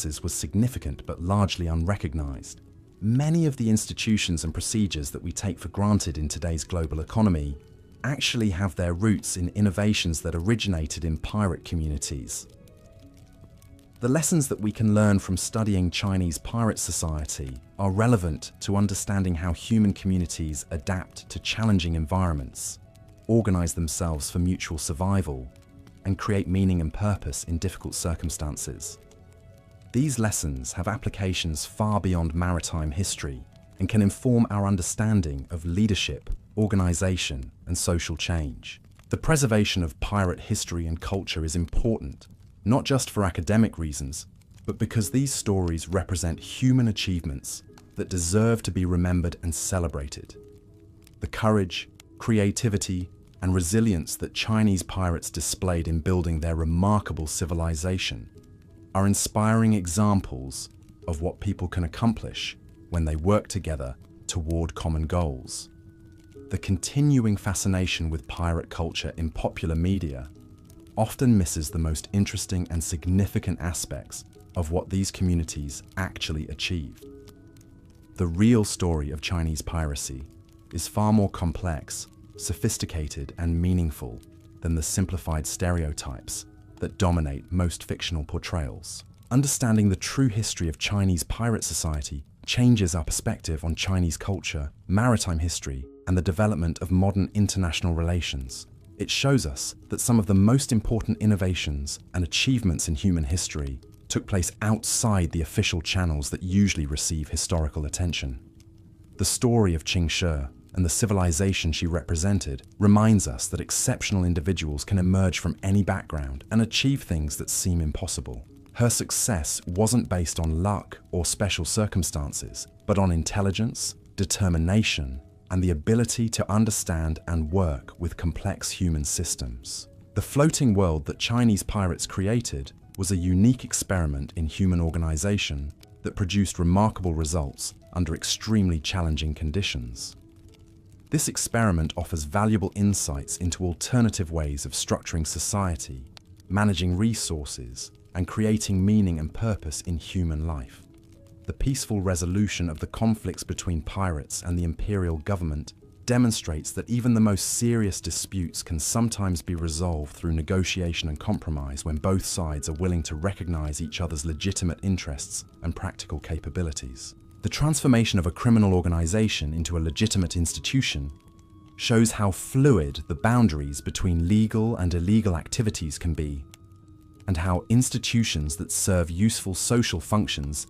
circumstances was significant but largely unrecognized. Many of the institutions and procedures that we take for granted in today's global economy actually have their roots in innovations that originated in pirate communities. The lessons that we can learn from studying Chinese pirate society are relevant to understanding how human communities adapt to challenging environments, organize themselves for mutual survival, and create meaning and purpose in difficult circumstances. These lessons have applications far beyond maritime history and can inform our understanding of leadership, organization, and social change. The preservation of pirate history and culture is important, not just for academic reasons, but because these stories represent human achievements that deserve to be remembered and celebrated. The courage, creativity, and resilience that Chinese pirates displayed in building their remarkable civilization are inspiring examples of what people can accomplish when they work together toward common goals. The continuing fascination with pirate culture in popular media often misses the most interesting and significant aspects of what these communities actually achieved. The real story of Chinese piracy is far more complex, sophisticated, and meaningful than the simplified stereotypes that dominate most fictional portrayals. Understanding the true history of Chinese pirate society changes our perspective on Chinese culture, maritime history, and the development of modern international relations. It shows us that some of the most important innovations and achievements in human history took place outside the official channels that usually receive historical attention. The story of Qing Shi and the civilization she represented reminds us that exceptional individuals can emerge from any background and achieve things that seem impossible. Her success wasn't based on luck or special circumstances, but on intelligence, determination, and the ability to understand and work with complex human systems. The floating world that Chinese pirates created was a unique experiment in human organization that produced remarkable results under extremely challenging conditions. This experiment offers valuable insights into alternative ways of structuring society, managing resources, and creating meaning and purpose in human life. The peaceful resolution of the conflicts between pirates and the imperial government demonstrates that even the most serious disputes can sometimes be resolved through negotiation and compromise when both sides are willing to recognize each other's legitimate interests and practical capabilities. The transformation of a criminal organization into a legitimate institution shows how fluid the boundaries between legal and illegal activities can be, and how institutions that serve useful social functions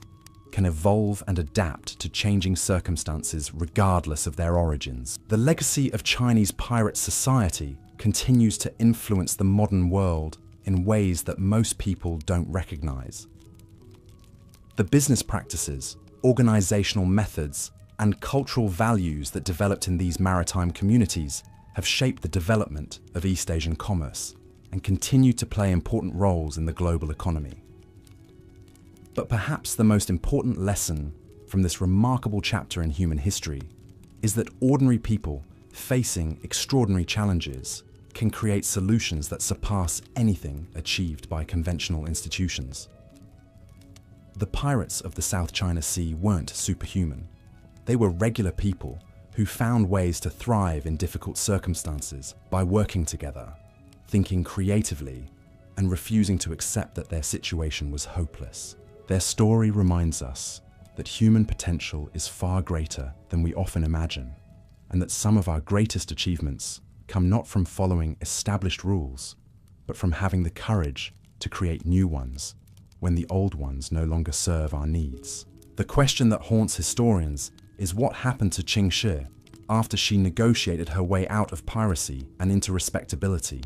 can evolve and adapt to changing circumstances regardless of their origins. The legacy of Chinese pirate society continues to influence the modern world in ways that most people don't recognize. The business practices, organizational methods, and cultural values that developed in these maritime communities have shaped the development of East Asian commerce and continue to play important roles in the global economy. But perhaps the most important lesson from this remarkable chapter in human history is that ordinary people facing extraordinary challenges can create solutions that surpass anything achieved by conventional institutions. The pirates of the South China Sea weren't superhuman. They were regular people who found ways to thrive in difficult circumstances by working together, thinking creatively, and refusing to accept that their situation was hopeless. Their story reminds us that human potential is far greater than we often imagine, and that some of our greatest achievements come not from following established rules, but from having the courage to create new ones when the old ones no longer serve our needs. The question that haunts historians is what happened to Qing Shi after she negotiated her way out of piracy and into respectability.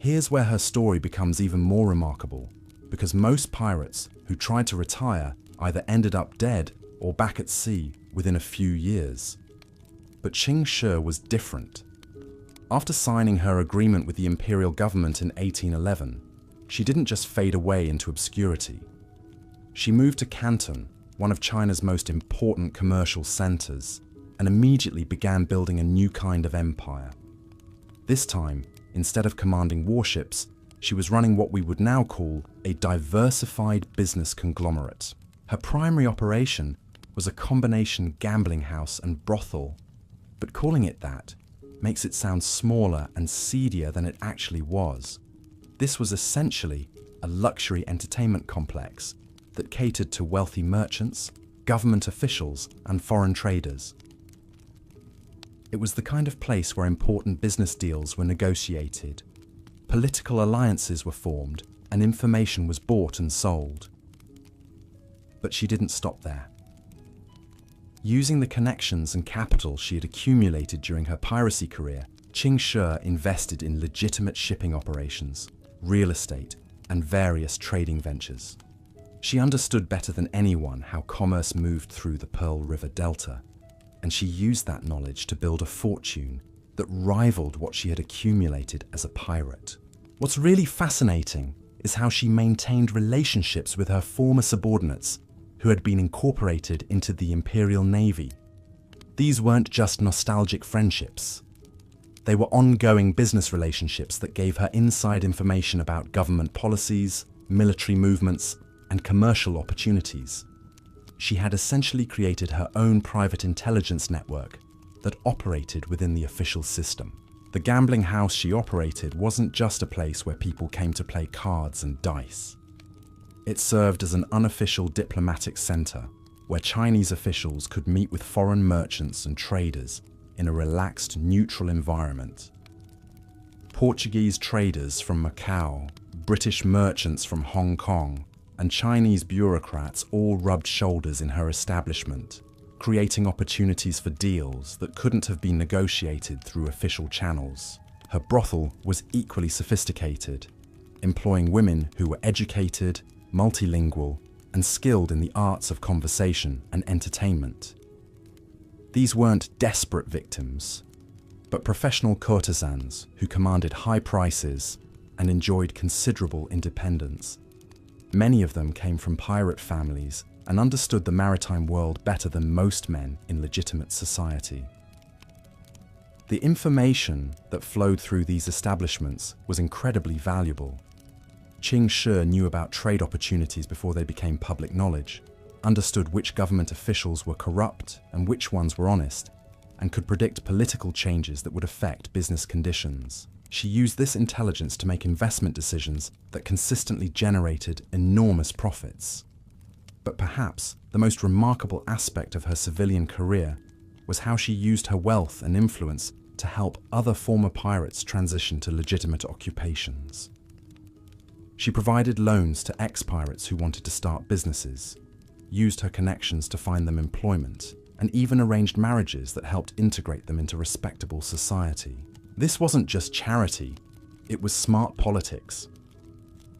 Here's where her story becomes even more remarkable, because most pirates who tried to retire either ended up dead or back at sea within a few years. But Qing Shi was different. After signing her agreement with the imperial government in 1811, she didn't just fade away into obscurity. She moved to Canton, one of China's most important commercial centers, and immediately began building a new kind of empire. This time, instead of commanding warships, she was running what we would now call a diversified business conglomerate. Her primary operation was a combination gambling house and brothel, but calling it that makes it sound smaller and seedier than it actually was. This was essentially a luxury entertainment complex that catered to wealthy merchants, government officials, and foreign traders. It was the kind of place where important business deals were negotiated, political alliances were formed, and information was bought and sold. But she didn't stop there. Using the connections and capital she had accumulated during her piracy career, Qing Shi invested in legitimate shipping operations, real estate, and various trading ventures. She understood better than anyone how commerce moved through the Pearl River Delta, and she used that knowledge to build a fortune that rivaled what she had accumulated as a pirate. What's really fascinating is how she maintained relationships with her former subordinates who had been incorporated into the Imperial Navy. These weren't just nostalgic friendships. They were ongoing business relationships that gave her inside information about government policies, military movements, and commercial opportunities. She had essentially created her own private intelligence network that operated within the official system. The gambling house she operated wasn't just a place where people came to play cards and dice. It served as an unofficial diplomatic center where Chinese officials could meet with foreign merchants and traders in a relaxed, neutral environment. Portuguese traders from Macau, British merchants from Hong Kong, and Chinese bureaucrats all rubbed shoulders in her establishment, creating opportunities for deals that couldn't have been negotiated through official channels. Her brothel was equally sophisticated, employing women who were educated, multilingual, and skilled in the arts of conversation and entertainment. These weren't desperate victims, but professional courtesans who commanded high prices and enjoyed considerable independence. Many of them came from pirate families and understood the maritime world better than most men in legitimate society. The information that flowed through these establishments was incredibly valuable. Qing Shi knew about trade opportunities before they became public knowledge, understood which government officials were corrupt and which ones were honest, and could predict political changes that would affect business conditions. She used this intelligence to make investment decisions that consistently generated enormous profits. But perhaps the most remarkable aspect of her civilian career was how she used her wealth and influence to help other former pirates transition to legitimate occupations. She provided loans to ex-pirates who wanted to start businesses, used her connections to find them employment, and even arranged marriages that helped integrate them into respectable society. This wasn't just charity, it was smart politics.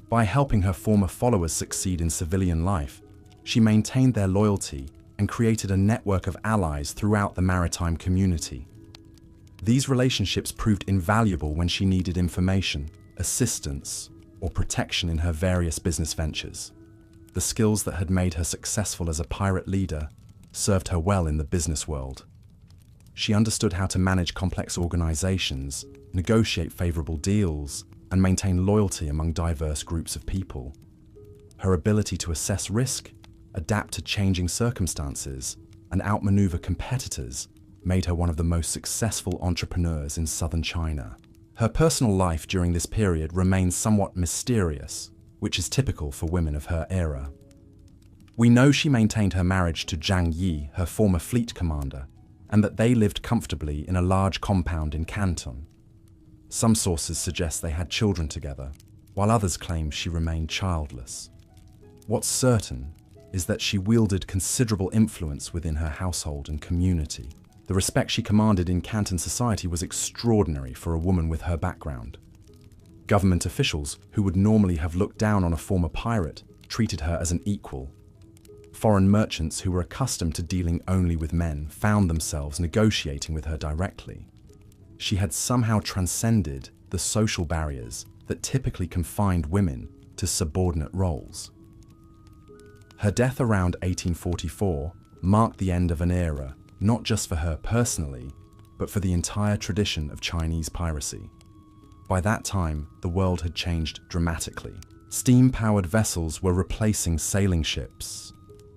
By helping her former followers succeed in civilian life, she maintained their loyalty and created a network of allies throughout the maritime community. These relationships proved invaluable when she needed information, assistance, or protection in her various business ventures. The skills that had made her successful as a pirate leader served her well in the business world. She understood how to manage complex organizations, negotiate favorable deals, and maintain loyalty among diverse groups of people. Her ability to assess risk, adapt to changing circumstances, and outmaneuver competitors made her one of the most successful entrepreneurs in southern China. Her personal life during this period remains somewhat mysterious, which is typical for women of her era. We know she maintained her marriage to Zhang Yi, her former fleet commander, and that they lived comfortably in a large compound in Canton. Some sources suggest they had children together, while others claim she remained childless. What's certain is that she wielded considerable influence within her household and community. The respect she commanded in Canton society was extraordinary for a woman with her background. Government officials, who would normally have looked down on a former pirate, treated her as an equal. Foreign merchants who were accustomed to dealing only with men found themselves negotiating with her directly. She had somehow transcended the social barriers that typically confined women to subordinate roles. Her death around 1844 marked the end of an era, not just for her personally, but for the entire tradition of Chinese piracy. By that time, the world had changed dramatically. Steam-powered vessels were replacing sailing ships.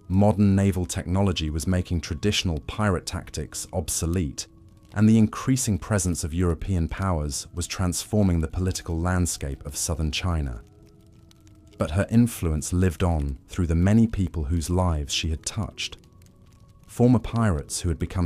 Modern naval technology was making traditional pirate tactics obsolete, and the increasing presence of European powers was transforming the political landscape of southern China. But her influence lived on through the many people whose lives she had touched. Former pirates who had become